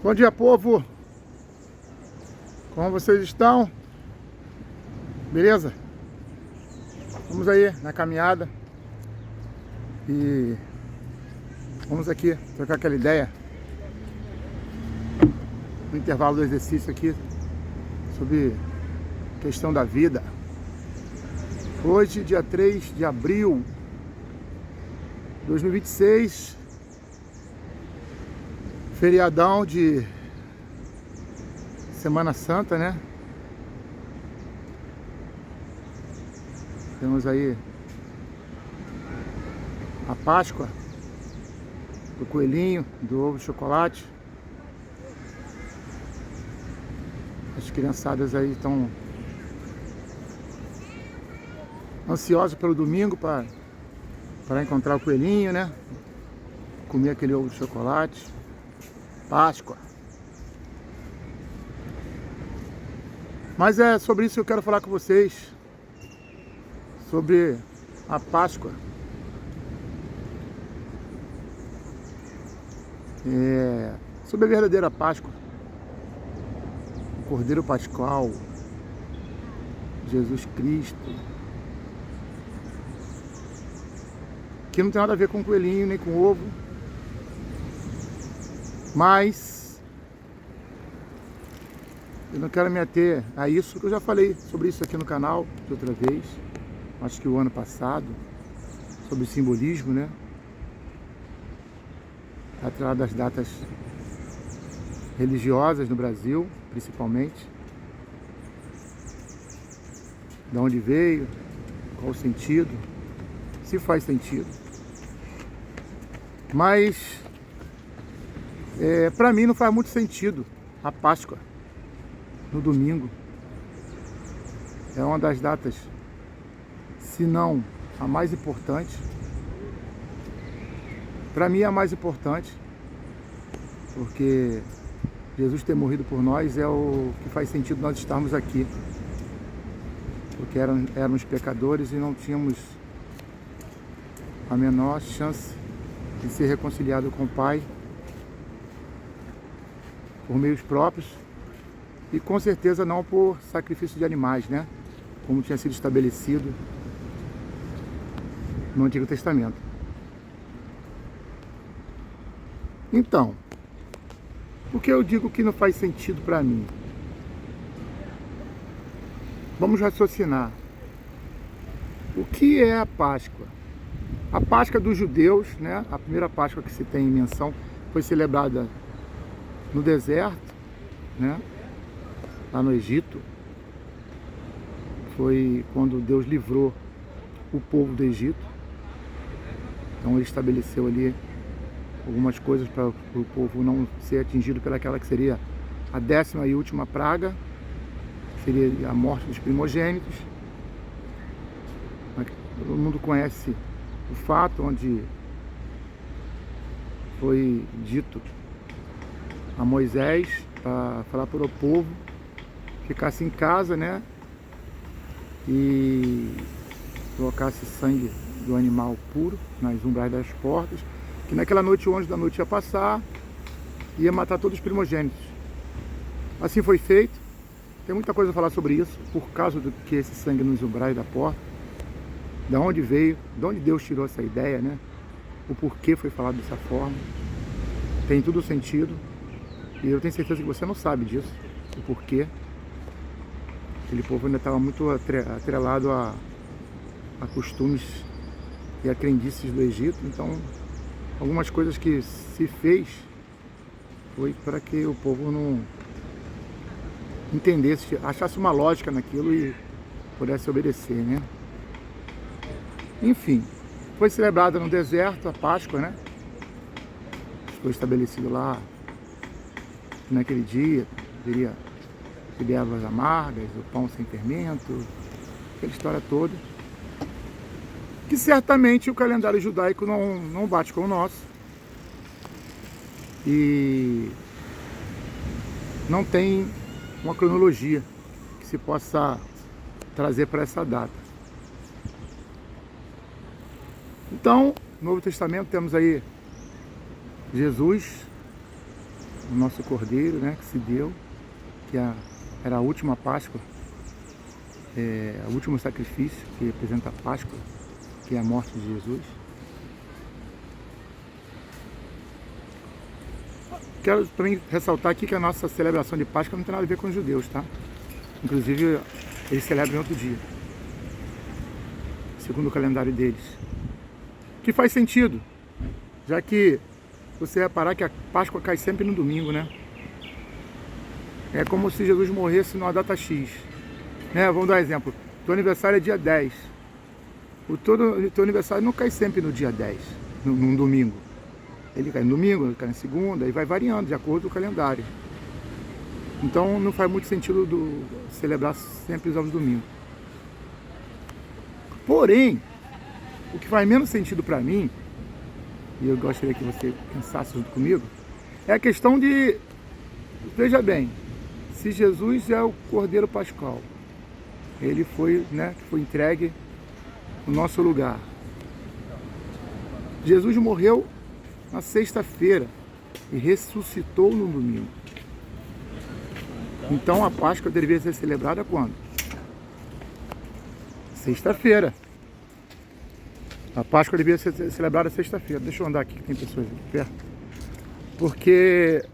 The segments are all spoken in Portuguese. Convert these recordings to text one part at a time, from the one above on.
Bom dia, povo! Como vocês estão? Beleza? Vamos aí na caminhada e vamos aqui trocar aquela ideia no intervalo do exercício aqui sobre questão da vida. Hoje, dia 3 de abril de 2026, feriadão de Semana Santa, né? Temos aí a Páscoa, do coelhinho, do ovo de chocolate. As criançadas aí estão ansiosas pelo domingo para encontrar o coelhinho, né? Comer aquele ovo de chocolate. Páscoa. Mas é sobre isso que eu quero falar com vocês. Sobre a Páscoa. Sobre a verdadeira Páscoa. O Cordeiro Pascual. Jesus Cristo. Que não tem nada a ver com coelhinho nem com ovo. Mas eu não quero me ater a isso, porque eu já falei sobre isso aqui no canal de outra vez, acho que o ano passado, sobre o simbolismo, né? Atrás das datas religiosas no Brasil, principalmente. De onde veio, qual o sentido, se faz sentido. Mas para mim não faz muito sentido a Páscoa no domingo. É uma das datas, se não a mais importante. Para mim é a mais importante, porque Jesus ter morrido por nós é o que faz sentido nós estarmos aqui. Porque éramos pecadores e não tínhamos a menor chance de ser reconciliado com o Pai por meios próprios e com certeza não por sacrifício de animais, né? Como tinha sido estabelecido no Antigo Testamento. Então, por que eu digo que não faz sentido para mim? Vamos raciocinar. O que é a Páscoa? A Páscoa dos judeus, né? A primeira Páscoa que se tem em menção foi celebrada no deserto, né? Lá no Egito. Foi quando Deus livrou o povo do Egito. Então ele estabeleceu ali algumas coisas para o povo não ser atingido pelaquela que seria a 10ª e última praga, que seria a morte dos primogênitos. Todo mundo conhece o fato onde foi dito a Moisés para falar para o povo ficasse em casa, né? E colocasse sangue do animal puro nas umbrais das portas, que naquela noite o anjo da noite ia passar e ia matar todos os primogênitos. Assim foi feito. Tem muita coisa a falar sobre isso, por causa do que esse sangue nos umbrais da porta, da onde veio, de onde Deus tirou essa ideia, né? O porquê foi falado dessa forma. Tem tudo sentido. E eu tenho certeza que você não sabe disso, o porquê. Aquele povo ainda estava muito atrelado a costumes e a crendices do Egito. Então, algumas coisas que se fez foi para que o povo não entendesse, achasse uma lógica naquilo e pudesse obedecer, né? Enfim, foi celebrada no deserto a Páscoa, né? Foi estabelecido lá naquele dia, teria ervas amargas, o pão sem fermento, aquela história toda. Que certamente o calendário judaico não bate com o nosso. E não tem uma cronologia que se possa trazer para essa data. Então, no Novo Testamento temos aí Jesus o nosso Cordeiro, né, que se deu, era a última Páscoa, o último sacrifício que representa a Páscoa, que é a morte de Jesus. Quero também ressaltar aqui que a nossa celebração de Páscoa não tem nada a ver com os judeus, tá? Inclusive, eles celebram em outro dia, segundo o calendário deles. Que faz sentido, já que você reparar que a Páscoa cai sempre no domingo, né? É como se Jesus morresse numa data X. Né? Vamos dar um exemplo. Teu aniversário é dia 10. Teu aniversário não cai sempre no dia 10, num domingo. Ele cai no domingo, ele cai na segunda, e vai variando de acordo com o calendário. Então não faz muito sentido celebrar sempre aos domingos. Porém, o que faz menos sentido para mim, e eu gostaria que você pensasse junto comigo, é a questão de, veja bem, se Jesus é o Cordeiro Pascal, ele foi, né, que foi entregue no nosso lugar. Jesus morreu na sexta-feira e ressuscitou no domingo. Então a Páscoa deveria ser celebrada quando? Sexta-feira. A Páscoa deveria ser celebrada sexta-feira. Deixa eu andar aqui, que tem pessoas aqui perto. Porque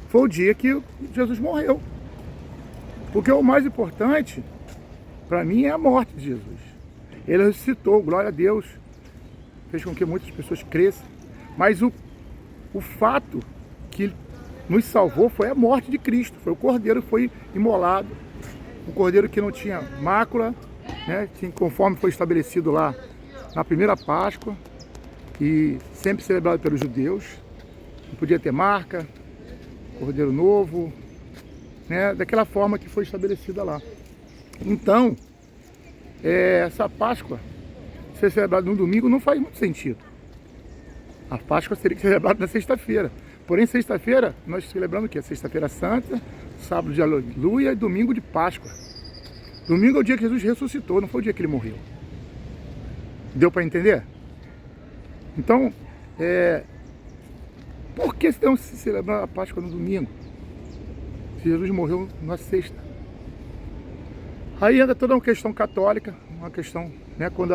foi o dia que Jesus morreu. Porque o mais importante, para mim, é a morte de Jesus. Ele ressuscitou, glória a Deus. Fez com que muitas pessoas cresçam. Mas o fato que nos salvou foi a morte de Cristo. Foi o Cordeiro que foi imolado. Um Cordeiro que não tinha mácula, né, conforme foi estabelecido lá na primeira Páscoa. E sempre celebrado pelos judeus. Não podia ter marca, Cordeiro novo, né, daquela forma que foi estabelecida lá. Então, essa Páscoa ser celebrada no domingo não faz muito sentido. A Páscoa seria celebrada na sexta-feira. Porém, sexta-feira, nós celebramos o quê? Sexta-feira Santa, sábado de Aleluia e domingo de Páscoa. Domingo é o dia que Jesus ressuscitou, não foi o dia que ele morreu. Deu para entender? Então, por que estão se celebrando a Páscoa no domingo? Se Jesus morreu na sexta. Aí entra toda uma questão católica, uma questão, né, quando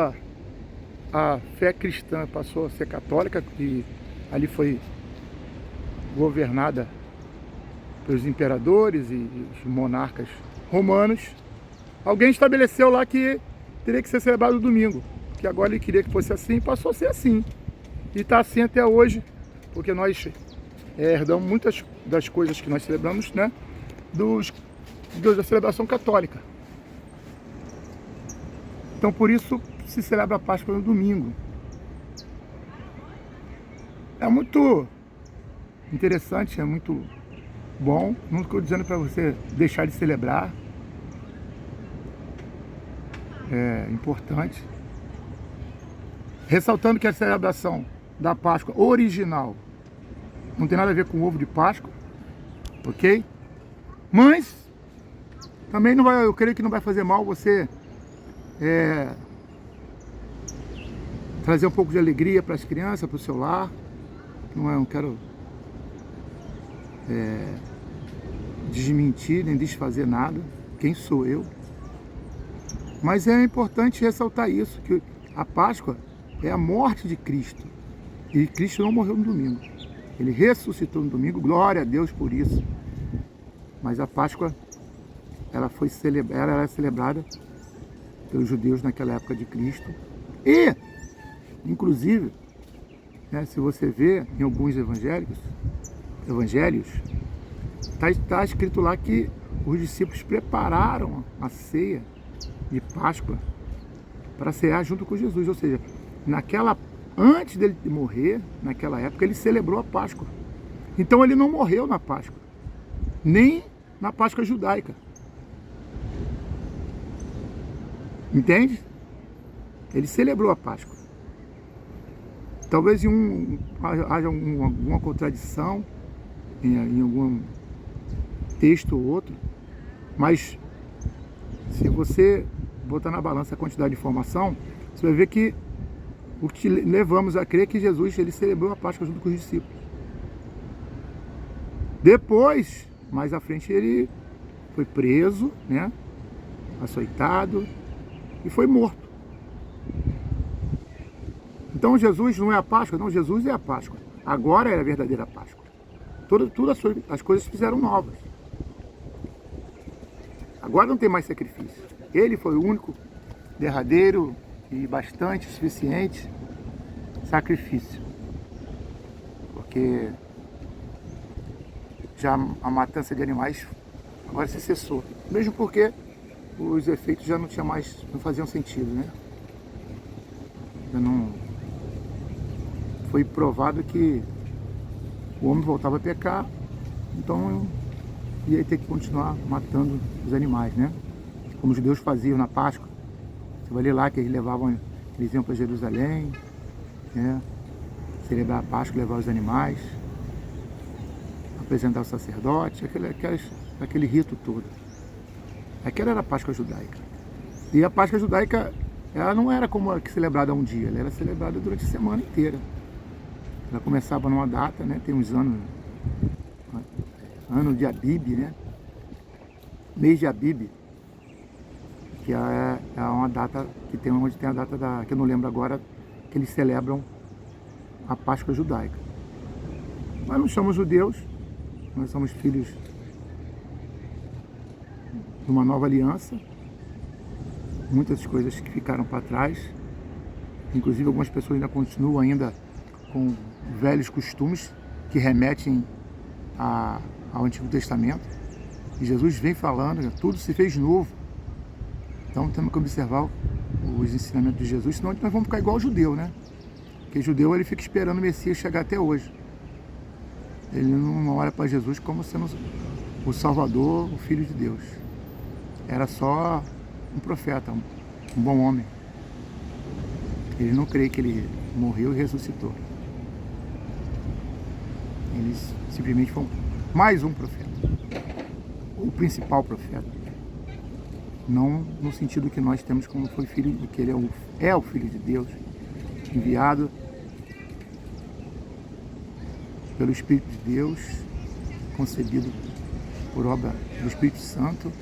a fé cristã passou a ser católica, e ali foi governada pelos imperadores e os monarcas romanos, alguém estabeleceu lá que teria que ser celebrado no domingo, que agora ele queria que fosse assim, e passou a ser assim. E está assim até hoje, porque nós herdamos muitas das coisas que nós celebramos, né, da celebração católica. Então, por isso, se celebra a Páscoa no domingo. É muito interessante, é muito bom. Não estou dizendo para você deixar de celebrar. É importante. Ressaltando que a celebração da Páscoa original não tem nada a ver com o ovo de Páscoa, ok? Mas também não vai, eu creio que não vai fazer mal você trazer um pouco de alegria para as crianças, para o seu lar. Não quero desmentir nem desfazer nada. Quem sou eu? Mas é importante ressaltar isso, que a Páscoa é a morte de Cristo. E Cristo não morreu no domingo. Ele ressuscitou no domingo, glória a Deus por isso. Mas a Páscoa, ela era celebrada pelos judeus naquela época de Cristo. E, inclusive, né, se você vê em alguns evangelhos, está escrito lá que os discípulos prepararam a ceia de Páscoa para cear junto com Jesus. Ou seja, antes dele morrer, naquela época, ele celebrou a Páscoa. Então ele não morreu na Páscoa, nem na Páscoa judaica. Entende? Ele celebrou a Páscoa. Talvez haja alguma contradição em algum texto ou outro, mas se você botar na balança a quantidade de informação, você vai ver que o que levamos a crer é que Jesus ele celebrou a Páscoa junto com os discípulos. Depois, mais à frente, ele foi preso, né? Açoitado e foi morto. Então Jesus não é a Páscoa, não, Jesus é a Páscoa. Agora é a verdadeira Páscoa. Tudo as coisas se fizeram novas. Agora não tem mais sacrifício. Ele foi o único, derradeiro e bastante suficiente sacrifício. Porque já a matança de animais agora se cessou. Mesmo porque os efeitos já não tinham mais, não faziam sentido, né? Já não foi provado que o homem voltava a pecar, então ia ter que continuar matando os animais, né? Como os judeus faziam na Páscoa. Você vai ler lá que eles iam para Jerusalém, né? Celebrar a Páscoa, levar os animais, apresentar o sacerdote, aquele rito todo. Aquela era a Páscoa judaica. E a Páscoa judaica, ela não era como a que celebrada um dia, ela era celebrada durante a semana inteira. Ela começava numa data, né? Tem uns anos, ano de Abib, né? Mês de Abib, que é uma data que tem, onde tem a data que eu não lembro agora, que eles celebram a Páscoa judaica. Nós não somos judeus, nós somos filhos de uma nova aliança, muitas coisas que ficaram para trás, inclusive algumas pessoas ainda continuam ainda com velhos costumes que remetem ao Antigo Testamento, e Jesus vem falando, tudo se fez novo. Então temos que observar os ensinamentos de Jesus, senão nós vamos ficar igual o judeu, né? Porque judeu ele fica esperando o Messias chegar até hoje. Ele não olha para Jesus como sendo o Salvador, o Filho de Deus. Era só um profeta, um bom homem. Ele não crê que ele morreu e ressuscitou. Ele simplesmente foi mais um profeta. O principal profeta. Não no sentido que nós temos como foi filho, que ele é o Filho de Deus, enviado pelo Espírito de Deus, concebido por obra do Espírito Santo,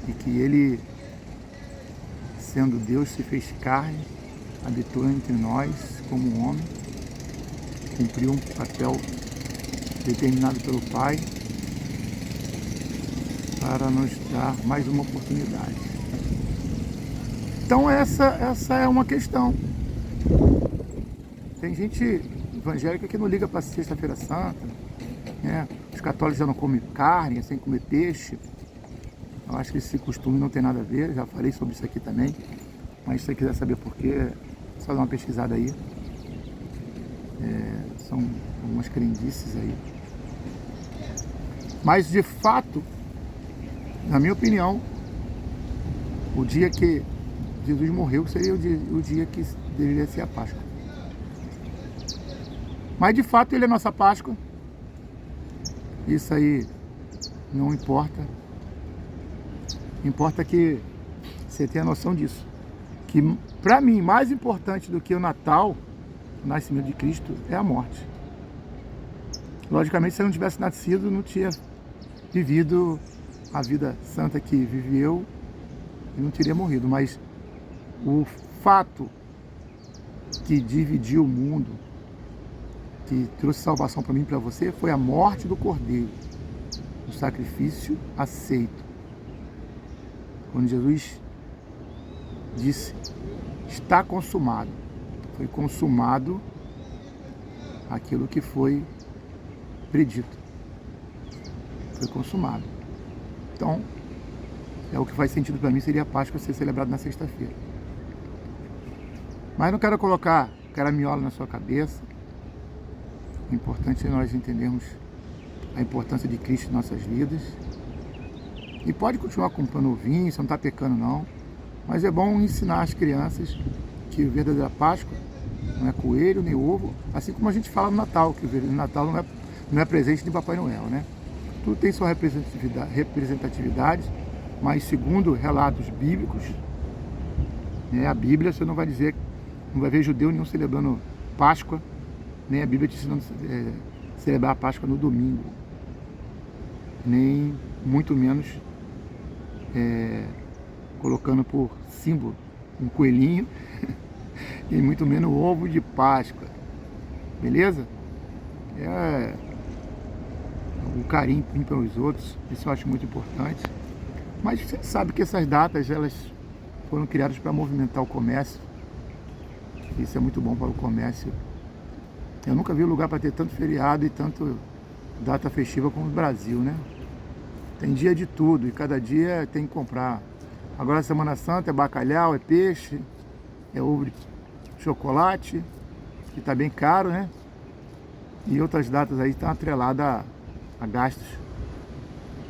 e que ele, sendo Deus, se fez carne, habitou entre nós como um homem, cumpriu um papel determinado pelo Pai para nos dar mais uma oportunidade. Então essa é uma questão. Tem gente evangélica que não liga para Sexta-feira Santa, né? Os católicos já não comem carne, sem comer peixe. Eu acho que esse costume não tem nada a ver, já falei sobre isso aqui também, mas se você quiser saber por quê, é só dar uma pesquisada aí. São algumas crendices aí. Mas de fato, na minha opinião, o dia que Jesus morreu seria o dia que deveria ser a Páscoa. Mas de fato ele é nossa Páscoa. Isso aí não importa. Importa que você tenha noção disso. Que para mim, mais importante do que o Natal, o nascimento de Cristo, é a morte. Logicamente, se ele não tivesse nascido, não tinha vivido a vida santa que viveu e não teria morrido. Mas o fato que dividiu o mundo, que trouxe salvação para mim e para você, foi a morte do Cordeiro, o sacrifício aceito. Quando Jesus disse, está consumado, foi consumado aquilo que foi predito. Foi consumado. Então, é o que faz sentido para mim, seria a Páscoa ser celebrada na sexta-feira. Mas não quero colocar caraminhola na sua cabeça. O importante é nós entendermos a importância de Cristo em nossas vidas. E pode continuar comprando ovinho, você não está pecando não. Mas é bom ensinar as crianças que a verdadeira Páscoa não é coelho nem ovo, assim como a gente fala no Natal, que o verdadeiro Natal não é presente de Papai Noel, né? Tudo tem sua representatividade, mas segundo relatos bíblicos, né, a Bíblia, você não vai ver judeu nenhum celebrando Páscoa, nem a Bíblia te ensinando a celebrar a Páscoa no domingo. nem muito menos colocando por símbolo um coelhinho e muito menos ovo de Páscoa, beleza? O carinho pelos outros, isso eu acho muito importante. Mas você sabe que essas datas, elas foram criadas para movimentar o comércio. Isso é muito bom para o comércio. Eu nunca vi lugar para ter tanto feriado e tanto data festiva como o Brasil, né? Tem dia de tudo e cada dia tem que comprar. Agora Semana Santa é bacalhau, é peixe, é ovo de chocolate, que está bem caro, né? E outras datas aí estão atreladas a gastos.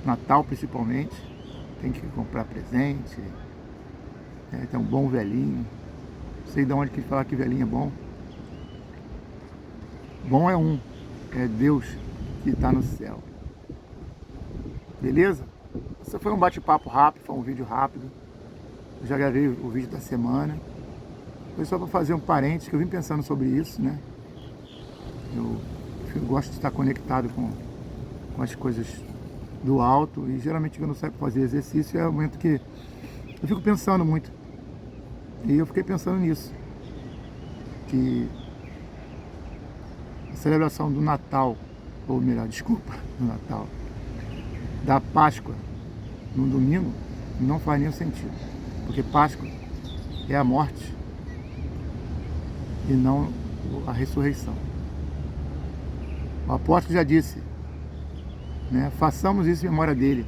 Natal principalmente, tem que comprar presente, tem um bom velhinho. Não sei de onde que falar que velhinho é bom. Bom é Deus que está no céu. Beleza? Esse foi um bate-papo rápido, foi um vídeo rápido. Eu já gravei o vídeo da semana. Foi só para fazer um parênteses, que eu vim pensando sobre isso, né? Eu gosto de estar conectado com as coisas do alto, e geralmente quando eu saio para fazer exercício é o momento que eu fico pensando muito. E eu fiquei pensando nisso, que a celebração do Natal, ou melhor, desculpa, do Natal, da Páscoa no domingo, não faz nenhum sentido, porque Páscoa é a morte e não a ressurreição. O apóstolo já disse, né, façamos isso em memória dele,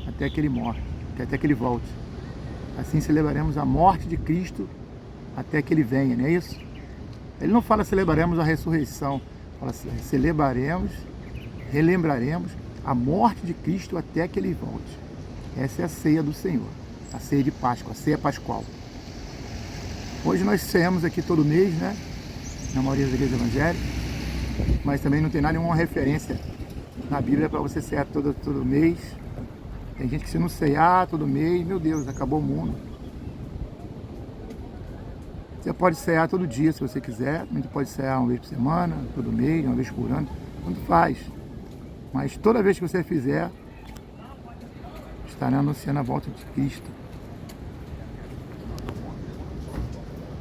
até que ele morra, até que ele volte. Assim celebraremos a morte de Cristo até que ele venha, não é isso? Ele não fala celebraremos a ressurreição, fala celebraremos, relembraremos a morte de Cristo até que ele volte. Essa é a ceia do Senhor, a ceia de Páscoa, a ceia pascual. Hoje nós ceamos aqui todo mês, né? Na maioria das igrejas evangélicas, mas também não tem nada, nenhuma referência na Bíblia para você cear todo mês. Tem gente que se não cear todo mês, meu Deus, acabou o mundo. Você pode cear todo dia se você quiser, também pode cear uma vez por semana, todo mês, uma vez por ano, tanto faz. Mas toda vez que você fizer, estará anunciando a volta de Cristo.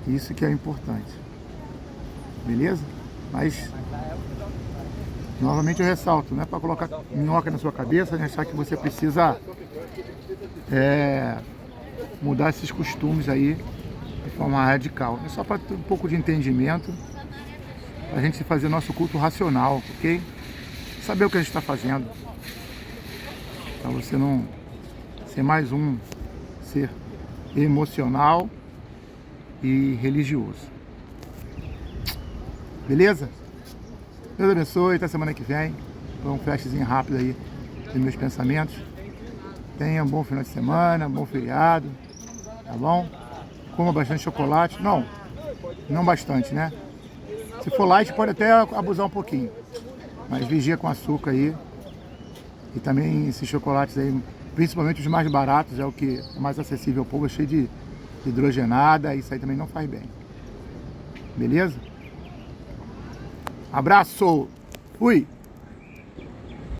Isso que é importante. Beleza? Mas, novamente eu ressalto, não é para colocar minhoca na sua cabeça, né? Achar que você precisa mudar esses costumes aí de forma radical. É só para ter um pouco de entendimento, para a gente fazer nosso culto racional, ok? Saber o que a gente está fazendo, para você não ser mais um ser emocional e religioso. Beleza? Deus abençoe, até semana que vem. Foi um flashzinho rápido aí dos meus pensamentos. Tenha um bom final de semana, um bom feriado, tá bom? Coma bastante chocolate. Não bastante, né? Se for light pode até abusar um pouquinho, mas vigia com açúcar aí. E também esses chocolates aí, principalmente os mais baratos, é o que é mais acessível ao povo, é cheio de hidrogenada, isso aí também não faz bem. Beleza? Abraço! Fui!